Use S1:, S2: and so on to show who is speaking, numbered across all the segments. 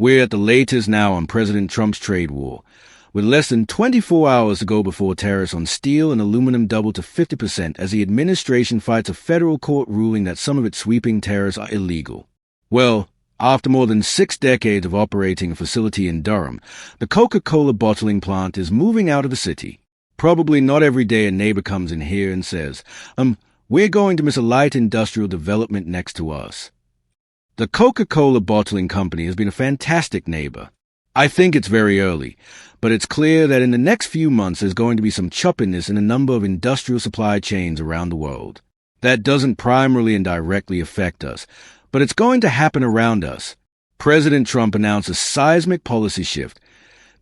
S1: We're at the latest now on President Trump's trade war, with less than 24 hours to go before tariffs on steel and aluminum double to 50% as the administration fights a federal court ruling that some of its sweeping tariffs are illegal. Well, after more than 6 decades of operating a facility in Durham, the Coca-Cola bottling plant is moving out of the city. Probably not every day a neighbor comes in here and says, we're going to miss a light industrial development next to us. The Coca-Cola bottling company has been a fantastic neighbor. I think it's very early, but it's clear that in the next few months there's going to be some choppiness in a number of industrial supply chains around the world. That doesn't primarily and directly affect us, but it's going to happen around us. President Trump announced a seismic policy shift,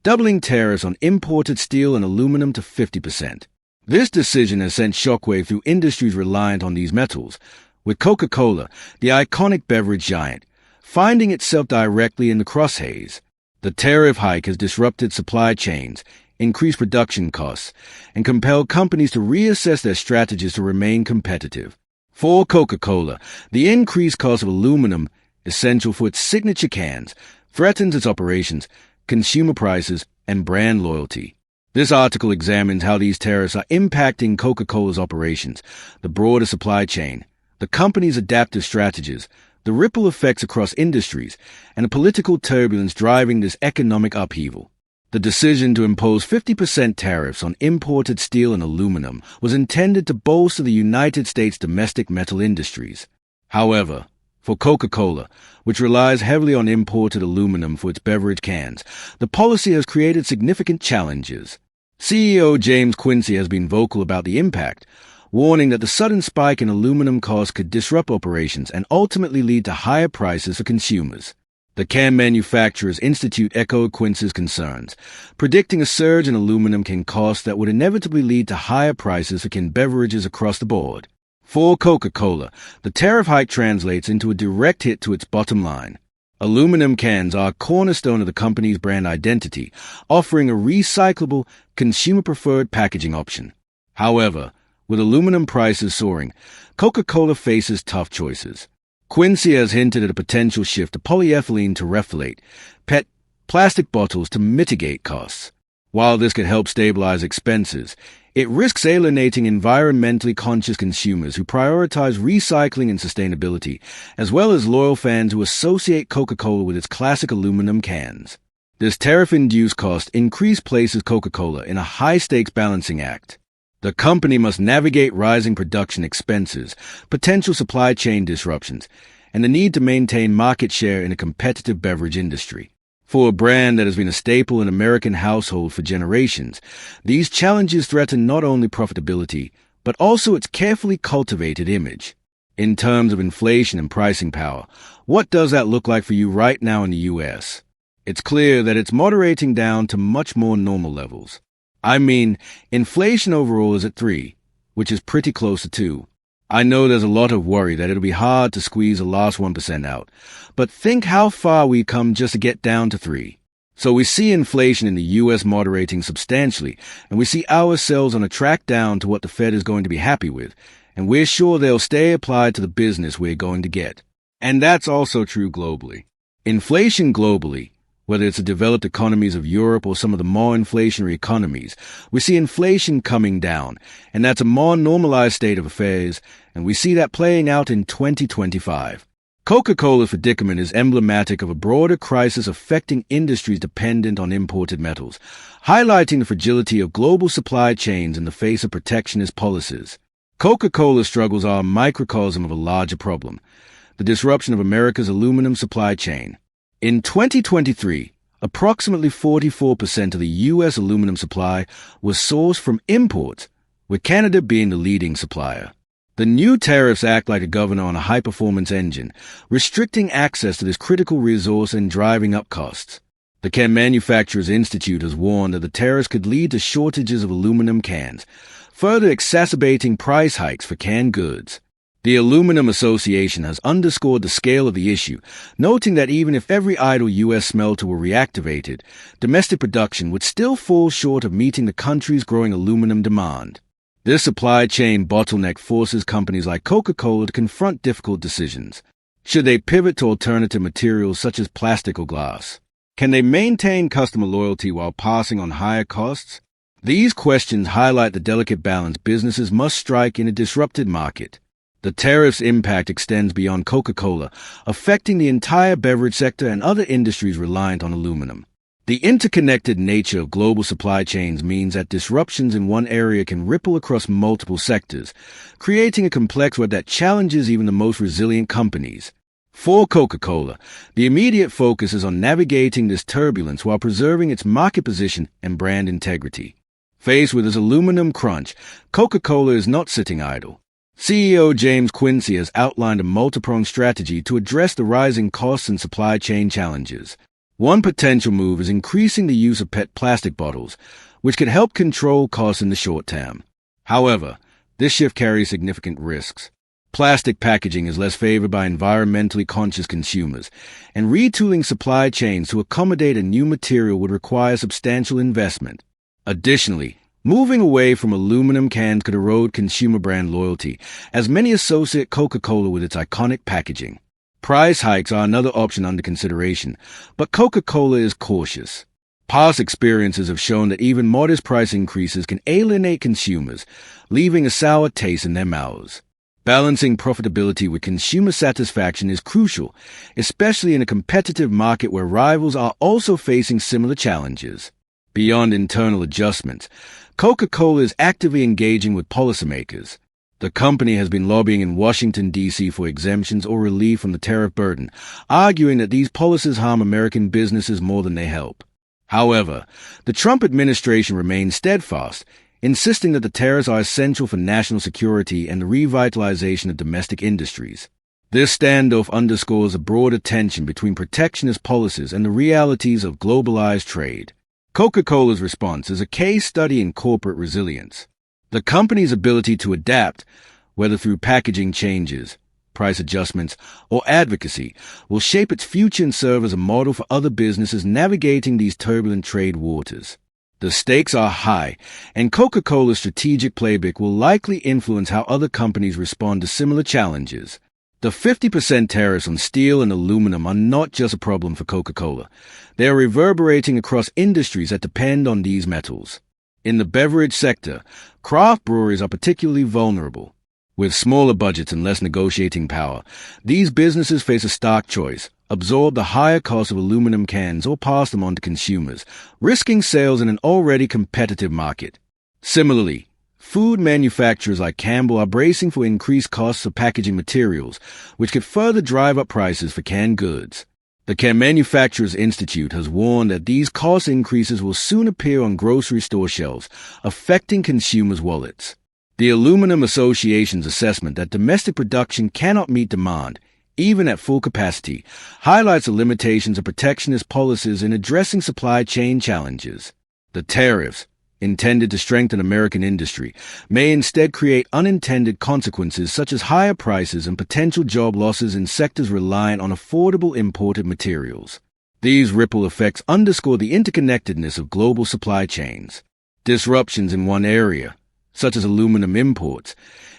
S1: doubling tariffs on imported steel and aluminum to 50%. This decision has sent shockwave through industries reliant on these metals, with Coca-Cola, the iconic beverage giant, finding itself directly in the crosshairs. The tariff hike has disrupted supply chains, increased production costs, and compelled companies to reassess their strategies to remain competitive. For Coca-Cola, the increased cost of aluminum, essential for its signature cans, threatens its operations, consumer prices, and brand loyalty. This article examines how these tariffs are impacting Coca-Cola's operations, the broader supply chain, the company's adaptive strategies, the ripple effects across industries, and the political turbulence driving this economic upheaval. The decision to impose 50% tariffs on imported steel and aluminum was intended to bolster the United States' domestic metal industries. However, for Coca-Cola, which relies heavily on imported aluminum for its beverage cans, the policy has created significant challenges. CEO James Quincy has been vocal about the impact, warning that the sudden spike in aluminum costs could disrupt operations and ultimately lead to higher prices for consumers. The Can Manufacturers Institute echoed Quincy's concerns, predicting a surge in aluminum can costs that would inevitably lead to higher prices for canned beverages across the board. For Coca-Cola, the tariff hike translates into a direct hit to its bottom line. Aluminum cans are a cornerstone of the company's brand identity, offering a recyclable, consumer-preferred packaging option. However, with aluminum prices soaring, Coca-Cola faces tough choices. Quincy has hinted at a potential shift to polyethylene terephthalate, PET, plastic bottles to mitigate costs. While this could help stabilize expenses, it risks alienating environmentally conscious consumers who prioritize recycling and sustainability, as well as loyal fans who associate Coca-Cola with its classic aluminum cans. This tariff-induced cost increase places Coca-Cola in a high-stakes balancing act. The company must navigate rising production expenses, potential supply chain disruptions, and the need to maintain market share in a competitive beverage industry. For a brand that has been a staple in American households for generations, these challenges threaten not only profitability, but also its carefully cultivated image. In terms of inflation and pricing power, what does that look like for you right now in the U.S.? It's clear that it's moderating down to much more normal levels. I mean, inflation overall is at 3, which is pretty close to 2. I know there's a lot of worry that it'll be hard to squeeze the last 1% out, but think how far we come just to get down to 3. So we see inflation in the U.S. moderating substantially, and we see ourselves on a track down to what the Fed is going to be happy with, and we're sure they'll stay applied to the business we're going to get. And that's also true globally. Inflation globally, whether it's the developed economies of Europe or some of the more inflationary economies, we see inflation coming down, and that's a more normalized state of affairs, and we see that playing out in 2025. Coca-Cola's predicament is emblematic of a broader crisis affecting industries dependent on imported metals, highlighting the fragility of global supply chains in the face of protectionist policies. Coca-Cola's struggles are a microcosm of a larger problem, the disruption of America's aluminum supply chain. In 2023, approximately 44% of the U.S. aluminum supply was sourced from imports, with Canada being the leading supplier. The new tariffs act like a governor on a high-performance engine, restricting access to this critical resource and driving up costs. The Can Manufacturers Institute has warned that the tariffs could lead to shortages of aluminum cans, further exacerbating price hikes for canned goods. The Aluminum Association has underscored the scale of the issue, noting that even if every idle U.S. smelter were reactivated, domestic production would still fall short of meeting the country's growing aluminum demand. This supply chain bottleneck forces companies like Coca-Cola to confront difficult decisions. Should they pivot to alternative materials such as plastic or glass? Can they maintain customer loyalty while passing on higher costs? These questions highlight the delicate balance businesses must strike in a disrupted market. The tariffs' impact extends beyond Coca-Cola, affecting the entire beverage sector and other industries reliant on aluminum. The interconnected nature of global supply chains means that disruptions in one area can ripple across multiple sectors, creating a complex web that challenges even the most resilient companies. For Coca-Cola, the immediate focus is on navigating this turbulence while preserving its market position and brand integrity. Faced with this aluminum crunch, Coca-Cola is not sitting idle. CEO James Quincy has outlined a multi-pronged strategy to address the rising costs and supply chain challenges. One potential move is increasing the use of PET plastic bottles, which could help control costs in the short term. However, this shift carries significant risks. Plastic packaging is less favored by environmentally conscious consumers, and retooling supply chains to accommodate a new material would require substantial investment. Additionally, moving away from aluminum cans could erode consumer brand loyalty, as many associate Coca-Cola with its iconic packaging. Price hikes are another option under consideration, but Coca-Cola is cautious. Past experiences have shown that even modest price increases can alienate consumers, leaving a sour taste in their mouths. Balancing profitability with consumer satisfaction is crucial, especially in a competitive market where rivals are also facing similar challenges. Beyond internal adjustments, Coca-Cola is actively engaging with policymakers. The company has been lobbying in Washington, D.C. for exemptions or relief from the tariff burden, arguing that these policies harm American businesses more than they help. However, the Trump administration remains steadfast, insisting that the tariffs are essential for national security and the revitalization of domestic industries. This standoff underscores a broader tension between protectionist policies and the realities of globalized trade. Coca-Cola's response is a case study in corporate resilience. The company's ability to adapt, whether through packaging changes, price adjustments, or advocacy, will shape its future and serve as a model for other businesses navigating these turbulent trade waters. The stakes are high, and Coca-Cola's strategic playbook will likely influence how other companies respond to similar challenges. The 50% tariffs on steel and aluminum are not just a problem for Coca-Cola. They are reverberating across industries that depend on these metals. In the beverage sector, craft breweries are particularly vulnerable. With smaller budgets and less negotiating power, these businesses face a stark choice: absorb the higher cost of aluminum cans or pass them on to consumers, risking sales in an already competitive market. Similarly, food manufacturers like Campbell are bracing for increased costs of packaging materials, which could further drive up prices for canned goods. The Can Manufacturers Institute has warned that these cost increases will soon appear on grocery store shelves, affecting consumers' wallets. The Aluminum Association's assessment that domestic production cannot meet demand, even at full capacity, highlights the limitations of protectionist policies in addressing supply chain challenges. The tariffs, intended to strengthen American industry, may instead create unintended consequences such as higher prices and potential job losses in sectors reliant on affordable imported materials. These ripple effects underscore the interconnectedness of global supply chains. Disruptions in one area, such as aluminum imports,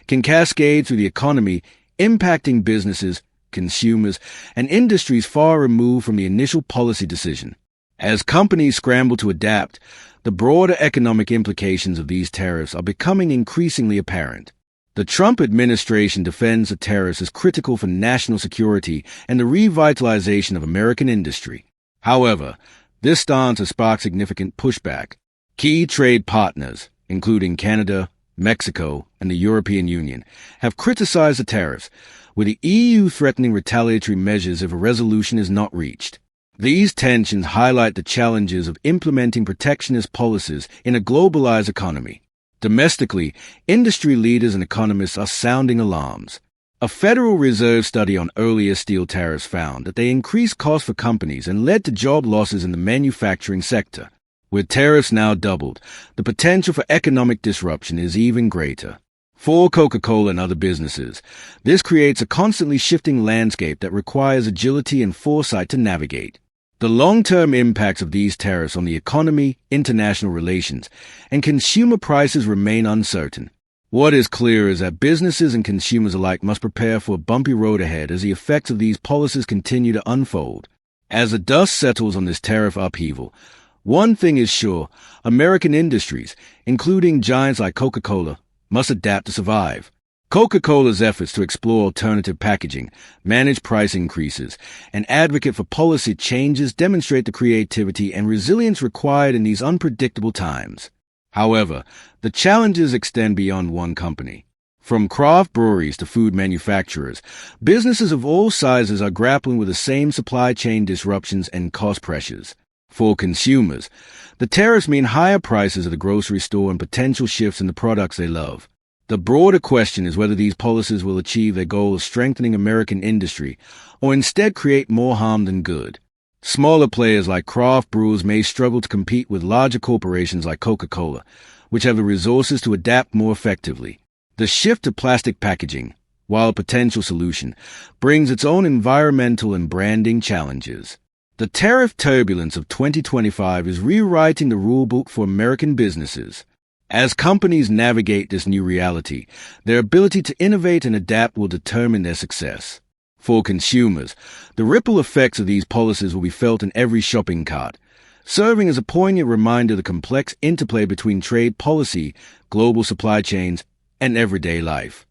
S1: can cascade through the economy, impacting businesses, consumers, and industries far removed from the initial policy decision. As companies scramble to adapt, the broader economic implications of these tariffs are becoming increasingly apparent. The Trump administration defends the tariffs as critical for national security and the revitalization of American industry. However, this stance has sparked significant pushback. Key trade partners, including Canada, Mexico, and the European Union, have criticized the tariffs, with the EU threatening retaliatory measures if a resolution is not reached. These tensions highlight the challenges of implementing protectionist policies in a globalized economy. Domestically, industry leaders and economists are sounding alarms. A Federal Reserve study on earlier steel tariffs found that they increased costs for companies and led to job losses in the manufacturing sector. With tariffs now doubled, the potential for economic disruption is even greater. For Coca-Cola and other businesses, this creates a constantly shifting landscape that requires agility and foresight to navigate. The long-term impacts of these tariffs on the economy, international relations, and consumer prices remain uncertain. What is clear is that businesses and consumers alike must prepare for a bumpy road ahead as the effects of these policies continue to unfold. As the dust settles on this tariff upheaval, one thing is sure: American industries, including giants like Coca-Cola, must adapt to survive. Coca-Cola's efforts to explore alternative packaging, manage price increases, and advocate for policy changes demonstrate the creativity and resilience required in these unpredictable times. However, the challenges extend beyond one company. From craft breweries to food manufacturers, businesses of all sizes are grappling with the same supply chain disruptions and cost pressures. For consumers, the tariffs mean higher prices at the grocery store and potential shifts in the products they love. The broader question is whether these policies will achieve their goal of strengthening American industry or instead create more harm than good. Smaller players like craft brewers may struggle to compete with larger corporations like Coca-Cola, which have the resources to adapt more effectively. The shift to plastic packaging, while a potential solution, brings its own environmental and branding challenges. The tariff turbulence of 2025 is rewriting the rulebook for American businesses. As companies navigate this new reality, their ability to innovate and adapt will determine their success. For consumers, the ripple effects of these policies will be felt in every shopping cart, serving as a poignant reminder of the complex interplay between trade policy, global supply chains, and everyday life.